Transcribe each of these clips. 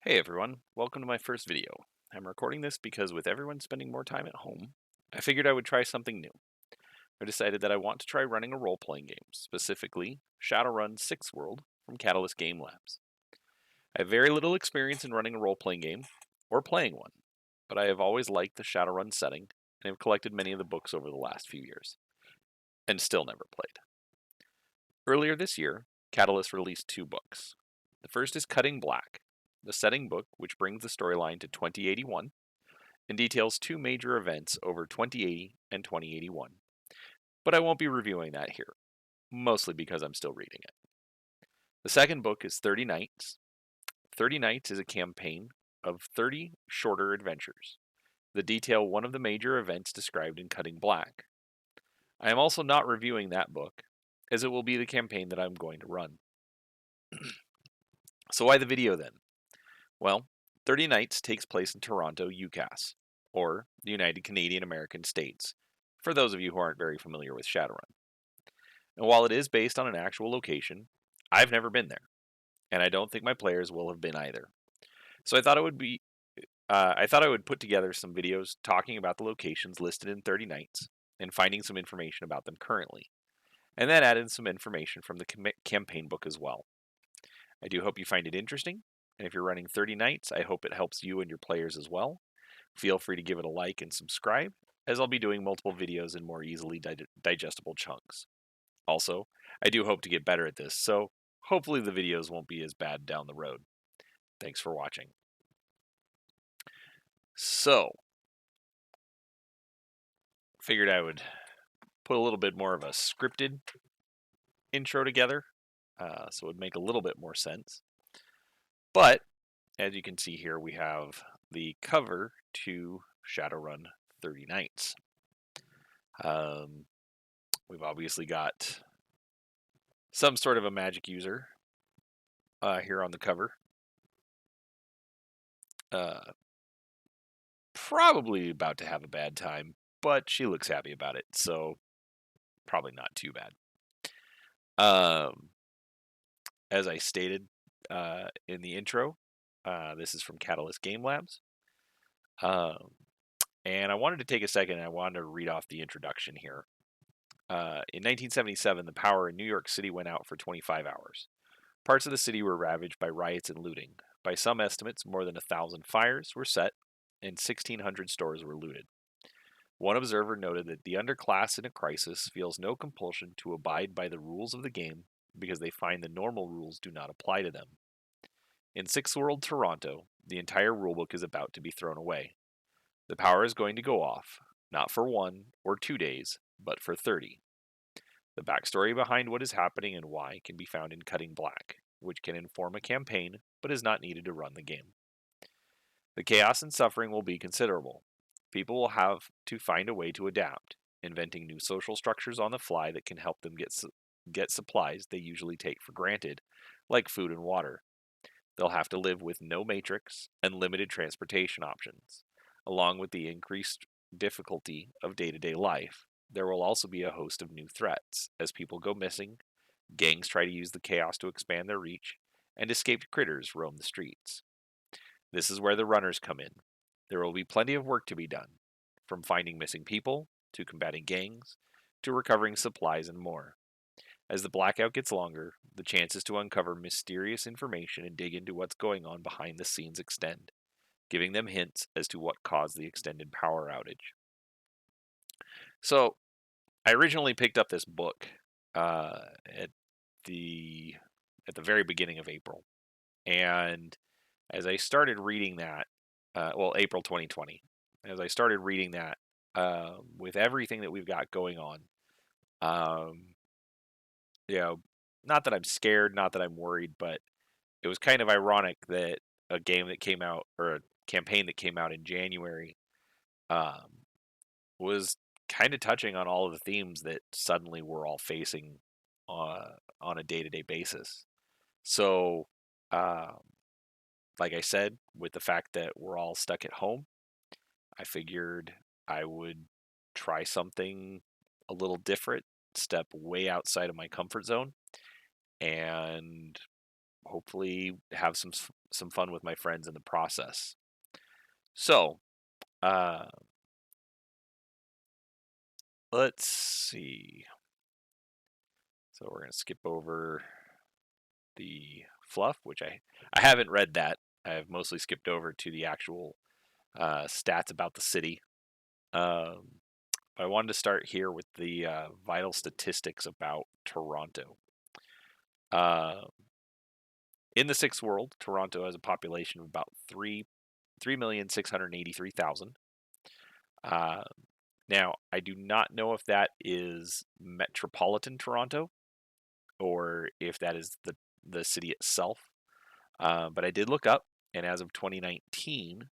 Hey everyone, welcome to my first video. I'm recording this because with everyone spending more time at home, I figured I would try something new. I decided that I want to try running a role-playing game, specifically Shadowrun 6th World from Catalyst Game Labs. I have very little experience in running a role-playing game, or playing one, but I have always liked the Shadowrun setting and have collected many of the books over the last few years, and still never played. Earlier this year, Catalyst released two books. The first is Cutting Black, the setting book which brings the storyline to 2081 and details two major events over 2080 and 2081. But I won't be reviewing that here, mostly because I'm still reading it. The second book is 30 Nights. 30 Nights is a campaign of 30 shorter adventures that detail one of the major events described in Cutting Black. I am also not reviewing that book, as it will be the campaign that I'm going to run. So why the video then? Well, 30 Nights takes place in Toronto, UCAS, or the United Canadian American States, for those of you who aren't very familiar with Shadowrun. And while it is based on an actual location, I've never been there, and I don't think my players will have been either. So I thought I would put together some videos talking about the locations listed in 30 Nights and finding some information about them currently, and then add in some information from the campaign book as well. I do hope you find it interesting, and if you're running 30 Nights, I hope it helps you and your players as well. Feel free to give it a like and subscribe, as I'll be doing multiple videos in more easily digestible chunks. Also, I do hope to get better at this, so hopefully the videos won't be as bad down the road. Thanks for watching. So, figured I would put a little bit more of a scripted intro together, so it would make a little bit more sense. But, as you can see here, we have the cover to Shadowrun 30 Nights. We've obviously got some sort of a magic user here on the cover. Probably about to have a bad time, but she looks happy about it, so probably not too bad. As I stated in the intro, this is from Catalyst Game Labs. And I wanted to take a second and I wanted to read off the introduction here. In 1977, the power in New York City went out for 25 hours. Parts of the city were ravaged by riots and looting. By some estimates, more than 1,000 fires were set and 1,600 stores were looted. One observer noted that the underclass in a crisis feels no compulsion to abide by the rules of the game because they find the normal rules do not apply to them. In Sixth World Toronto, the entire rulebook is about to be thrown away. The power is going to go off, not for 1 or 2 days, but for 30. The backstory behind what is happening and why can be found in Cutting Black, which can inform a campaign but is not needed to run the game. The chaos and suffering will be considerable. People will have to find a way to adapt, inventing new social structures on the fly that can help them get supplies they usually take for granted, like food and water. They'll have to live with no matrix and limited transportation options. Along with the increased difficulty of day-to-day life, there will also be a host of new threats as people go missing, gangs try to use the chaos to expand their reach, and escaped critters roam the streets. This is where the runners come in. There will be plenty of work to be done, from finding missing people, to combating gangs, to recovering supplies and more. As the blackout gets longer, the chances to uncover mysterious information and dig into what's going on behind the scenes extend, giving them hints as to what caused the extended power outage. So, I originally picked up this book at the very beginning of April, and as I started reading that, April 2020, as I started reading that, with everything that we've got going on, um, you know, not that I'm scared, not that I'm worried, but it was kind of ironic that a game that came out or a campaign that came out in January um, was kind of touching on all of the themes that suddenly we're all facing on a day-to-day basis. So, um, like I said, with the fact that we're all stuck at home, I figured I would try something a little different, step way outside of my comfort zone, and hopefully have some fun with my friends in the process. So, uh, let's see. So we're gonna skip over the fluff, which I haven't read that. I've mostly skipped over to the actual stats about the city. Um, I wanted to start here with the vital statistics about Toronto. Uh, in the sixth world, Toronto has a population of about 3,683,000. Uh, Now, I do not know if that is metropolitan Toronto or if that is the city itself. But I did look up, and as of 2019,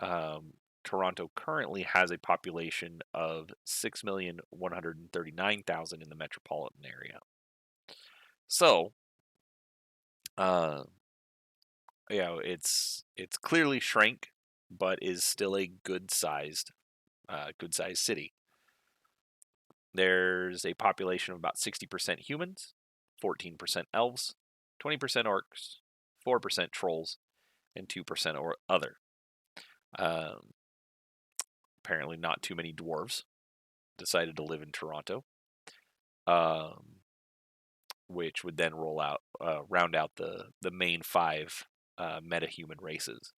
um, Toronto currently has a population of 6,139,000 in the metropolitan area. So, uh, it's clearly shrank, but is still a good sized city. There's a population of about 60% humans, 14% elves, 20% orcs, 4% trolls, and 2% or other. Um, Apparently, not too many dwarves decided to live in Toronto, um, which would then round out the main five meta-human races.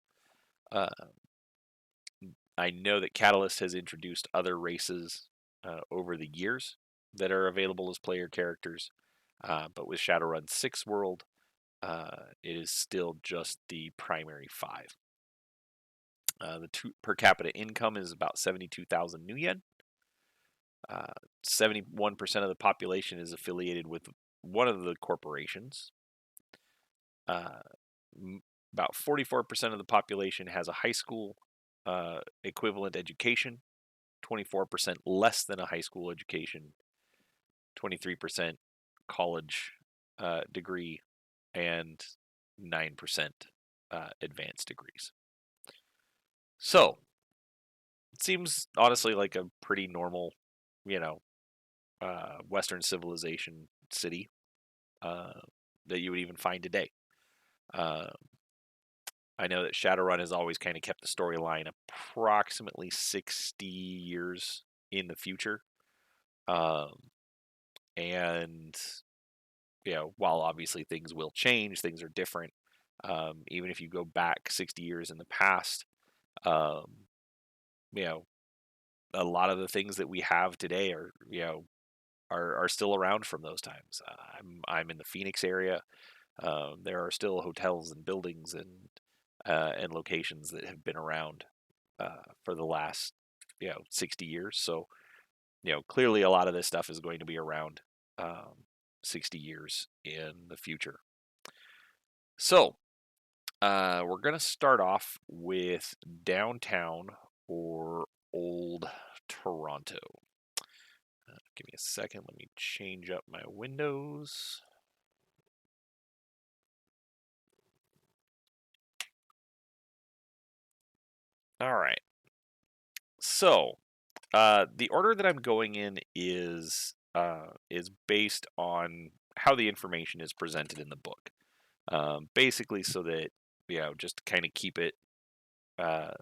Uh, I know that Catalyst has introduced other races over the years that are available as player characters, but with Shadowrun 6 World, it is still just the primary five. The per capita income is about 72,000 new yen. 71% of the population is affiliated with one of the corporations. Uh, about 44% of the population has a high school equivalent education, 24% less than a high school education, 23% college degree, and 9% advanced degrees. So, it seems honestly like a pretty normal, you know, Western civilization city that you would even find today. Uh, I know that Shadowrun has always kind of kept the storyline approximately 60 years in the future. Um, and, while obviously things will change, things are different. Even if you go back 60 years in the past, um, you know, a lot of the things that we have today are still around from those times. I'm in the Phoenix area. There are still hotels and buildings and locations that have been around for the last 60 years. So clearly a lot of this stuff is going to be around 60 years in the future. So we're going to start off with downtown or old Toronto. Give me a second. Let me change up my windows. All right. So the order that I'm going in is based on how the information is presented in the book. Basically, so that just kind of uh,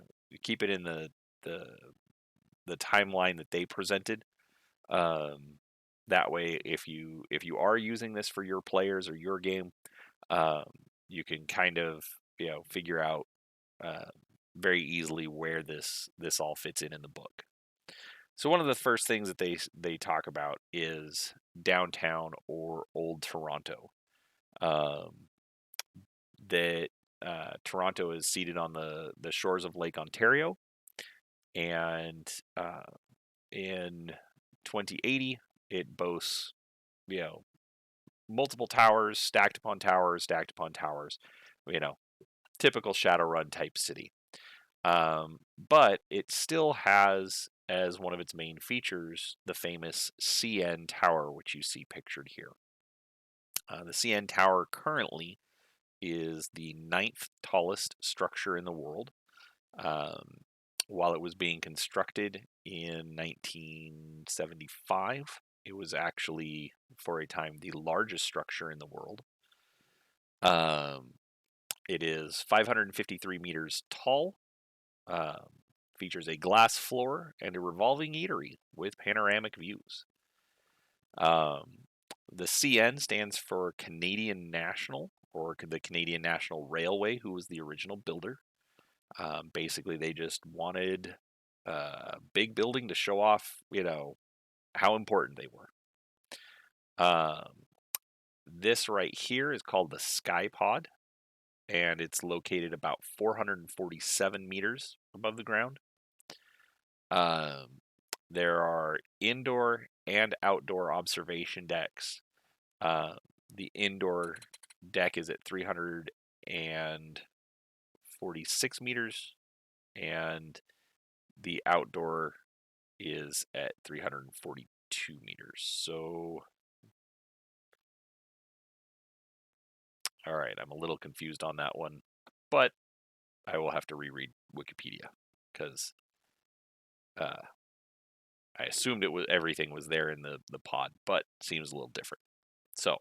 keep it in the the timeline that they presented. Um, that way, if you are using this for your players or your game, um, you can kind of figure out uh, very easily where this all fits in the book. So one of the first things that they talk about is downtown or old Toronto. Um, that Toronto is seated on the shores of Lake Ontario, and in 2080 it boasts you know multiple towers stacked upon towers stacked upon towers. You know, typical Shadowrun type city. But it still has as one of its main features the famous CN Tower, which you see pictured here. The CN Tower currently is the ninth tallest structure in the world. Um, while it was being constructed in 1975, it was actually, for a time, the largest structure in the world. It is 553 meters tall, features a glass floor and a revolving eatery with panoramic views. The CN stands for Canadian National, or the Canadian National Railway, who was the original builder. Basically, they just wanted a big building to show off, how important they were. This right here is called the Sky Pod, and it's located about 447 meters above the ground. There are indoor and outdoor observation decks. The indoor deck is at 346 meters, and the outdoor is at 342 meters. So, all right, I'm a little confused on that one, but I will have to reread Wikipedia because I assumed everything was there in the pod, but seems a little different. So,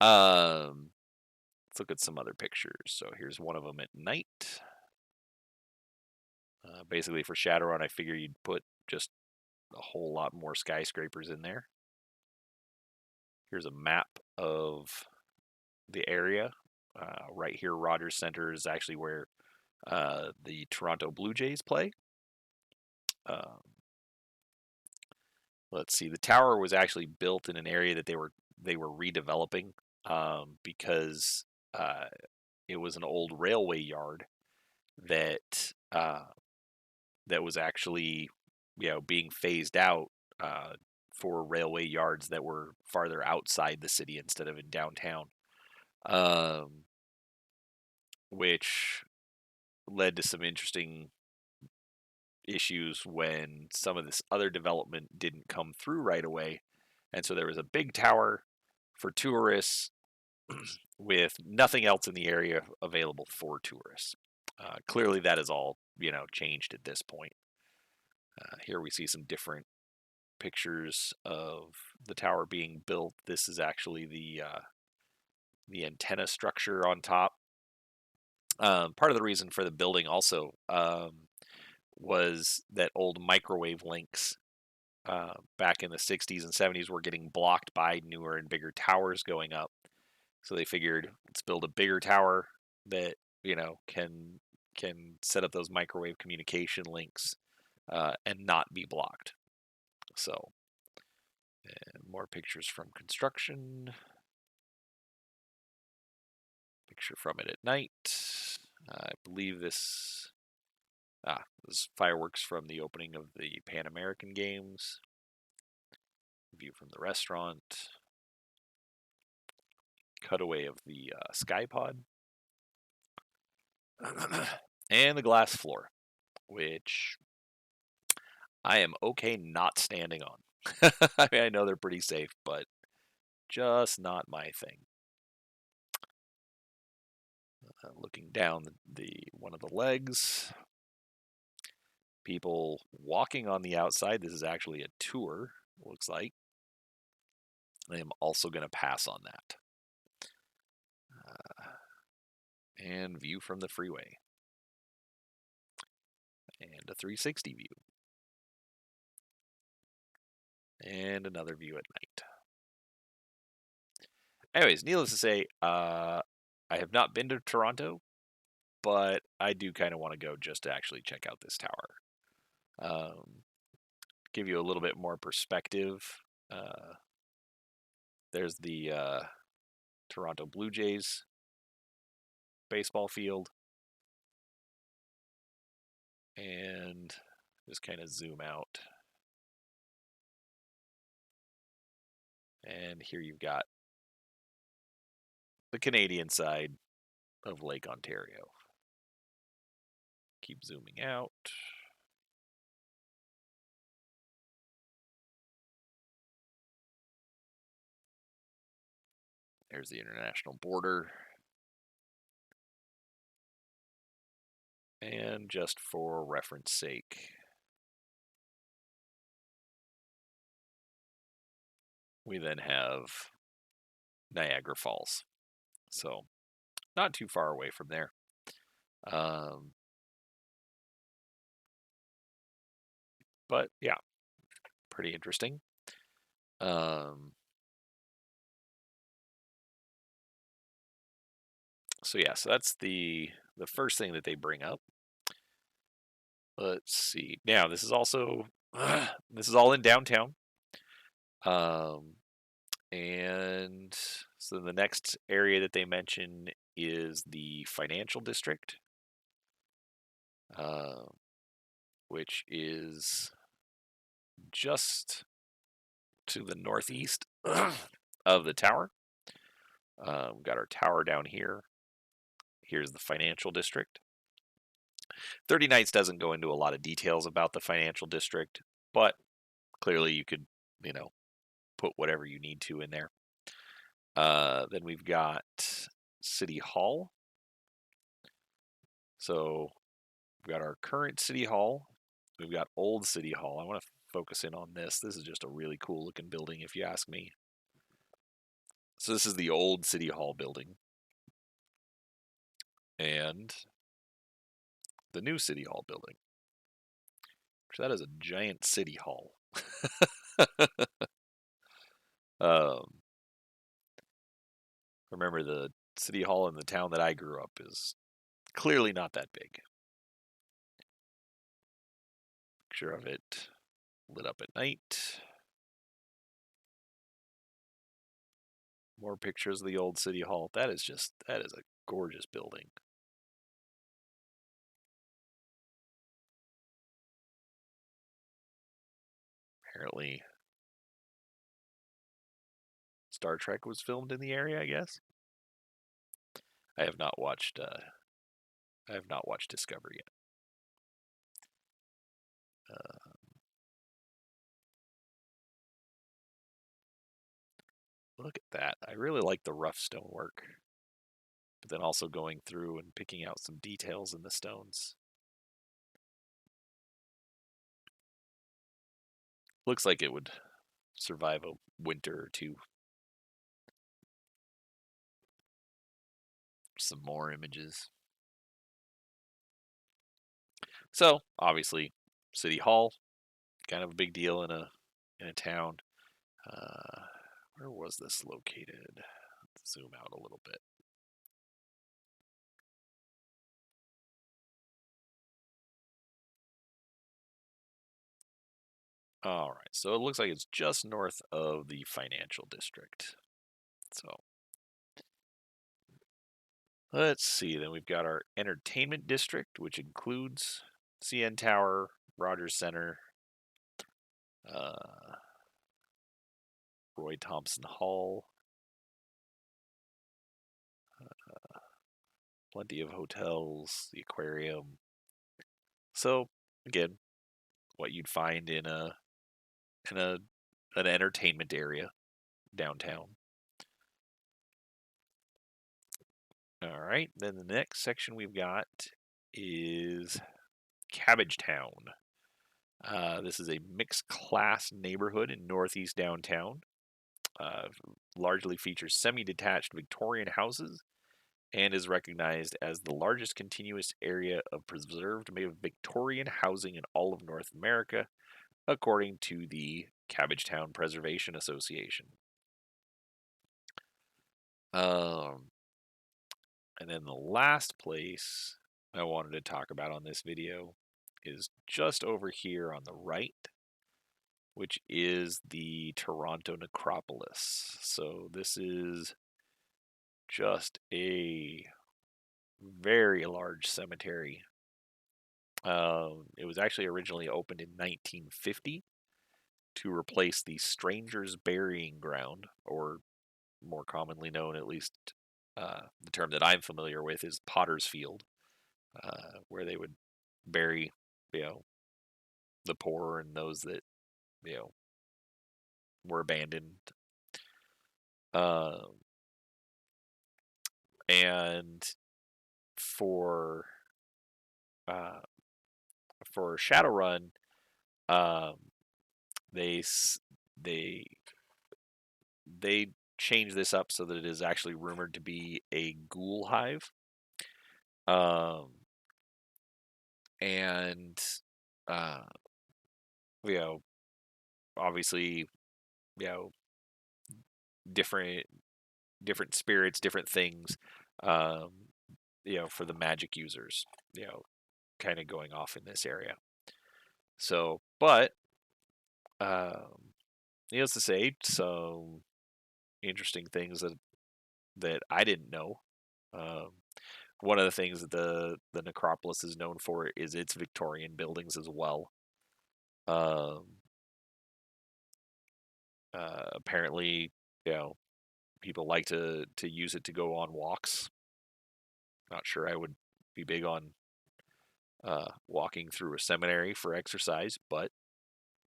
let's look at some other pictures. So here's one of them at night. Basically, for Shadowrun, I figure you'd put just a whole lot more skyscrapers in there. Here's a map of the area. Right here, Rogers Center is actually where the Toronto Blue Jays play. Let's see. The tower was actually built in an area that they were redeveloping because it was an old railway yard that that was actually being phased out for railway yards that were farther outside the city instead of in downtown, which led to some interesting issues when some of this other development didn't come through right away. And so there was a big tower for tourists with nothing else in the area available for tourists. Clearly that is all, changed at this point. Here we see some different pictures of the tower being built. This is actually the antenna structure on top. Part of the reason for the building also was that old microwave links back in the 60s and 70s were getting blocked by newer and bigger towers going up. So they figured, let's build a bigger tower that can set up those microwave communication links and not be blocked. So, and more pictures from construction. Picture from it at night. I believe this is fireworks from the opening of the Pan American Games. View from the restaurant. Cutaway of the Sky Pod. And the glass floor, which I am okay not standing on. I mean, I know they're pretty safe, but just not my thing. Looking down the one of the legs, people walking on the outside. This is actually a tour, looks like. I am also going to pass on that. And view from the freeway. And a 360 view. And another view at night. Anyways, needless to say, I have not been to Toronto, but I do kind of want to go just to actually check out this tower. Give you a little bit more perspective. There's the Toronto Blue Jays baseball field. And just kind of zoom out. And here you've got the Canadian side of Lake Ontario. Keep zooming out. There's the international border. And just for reference sake, we then have Niagara Falls. So not too far away from there. But yeah, pretty interesting. So yeah, so that's the first thing that they bring up. Let's see. Now this is also this is all in downtown. And so the next area that they mention is the financial district, which is just to the northeast of the tower. We've got our tower down here. Here's the financial district. 30 Nights doesn't go into a lot of details about the financial district, but clearly you could, put whatever you need to in there. Then we've got City Hall. So we've got our current City Hall. We've got Old City Hall. I want to focus in on this. This is just a really cool looking building, if you ask me. So this is the old City Hall building. And the new City Hall building. That is a giant City Hall. Remember, the City Hall in the town that I grew up is clearly not that big. Picture of it lit up at night. More pictures of the old City Hall. That is a gorgeous building. Apparently, Star Trek was filmed in the area, I guess. I have not watched Discovery yet. Look at that. I really like the rough stonework. But then also going through and picking out some details in the stones. Looks like it would survive a winter or two. Some more images. So, obviously, City Hall, kind of a big deal in a town. Where was this located? Let's zoom out a little bit. All right, so it looks like it's just north of the financial district. So let's see. Then we've got our entertainment district, which includes CN Tower, Rogers Center, Roy Thompson Hall, plenty of hotels, the aquarium. So again, what you'd find in an entertainment area downtown. All right, then the next section we've got is Cabbagetown. This is a mixed class neighborhood in northeast downtown. Largely features semi-detached Victorian houses and is recognized as the largest continuous area of preserved Victorian housing in all of North America, according to the Cabbagetown Preservation Association. And then the last place I wanted to talk about on this video is just over here on the right, which is the Toronto necropolis. So this is just a very large cemetery. It was actually originally opened in 1950 to replace the Strangers Burying Ground, or more commonly known, at least the term that I'm familiar with, is Potter's Field, where they would bury, the poor and those that, were abandoned. And for Shadowrun, they change this up so that it is actually rumored to be a ghoul hive. Um, and uh, you know, obviously, you know, different spirits, different things, um, for the magic users, kind of going off in this area. So, but needless to say, some interesting things that I didn't know. Um, One of the things that the necropolis is known for is its Victorian buildings as well. Um, Apparently, you know, people like to use it to go on walks. Not sure I would be big on walking through a seminary for exercise, but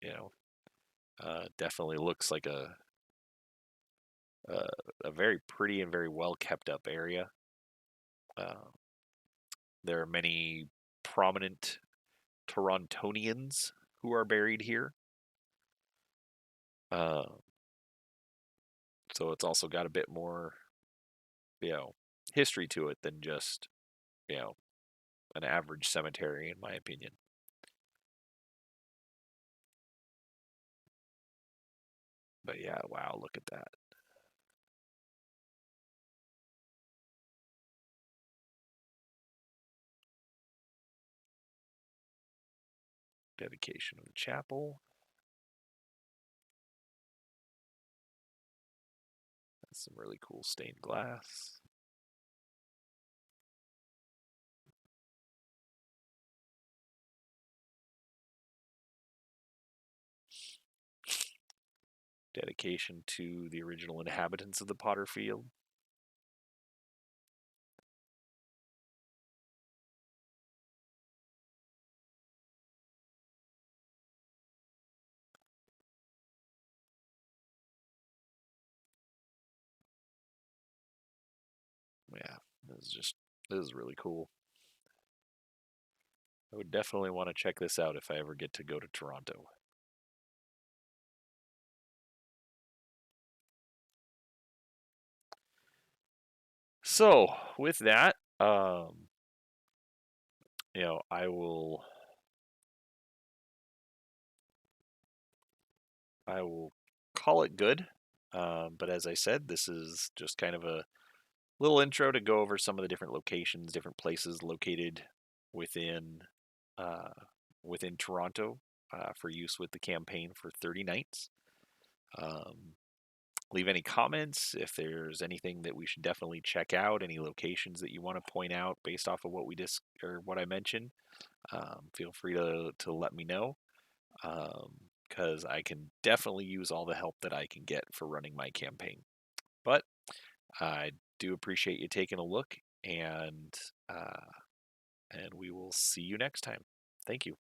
you know, definitely looks like a a very pretty and very well kept up area. Uh, there are many prominent Torontonians who are buried here. Uh, so it's also got a bit more, you know, history to it than just, you know, an average cemetery, in my opinion. But yeah, wow, look at that. Dedication of the chapel. That's some really cool stained glass. Dedication to the original inhabitants of the Potter Field. Yeah, this is really cool. I would definitely want to check this out if I ever get to go to Toronto. So, with that, I will call it good. But as I said, this is just kind of a little intro to go over some of the different locations, different places located within uh, within Toronto for use with the campaign for 30 nights. Um, Leave any comments if there's anything that we should definitely check out, any locations that you want to point out based off of what we or what I mentioned. Feel free to let me know because I can definitely use all the help that I can get for running my campaign. But I do appreciate you taking a look, and we will see you next time. Thank you.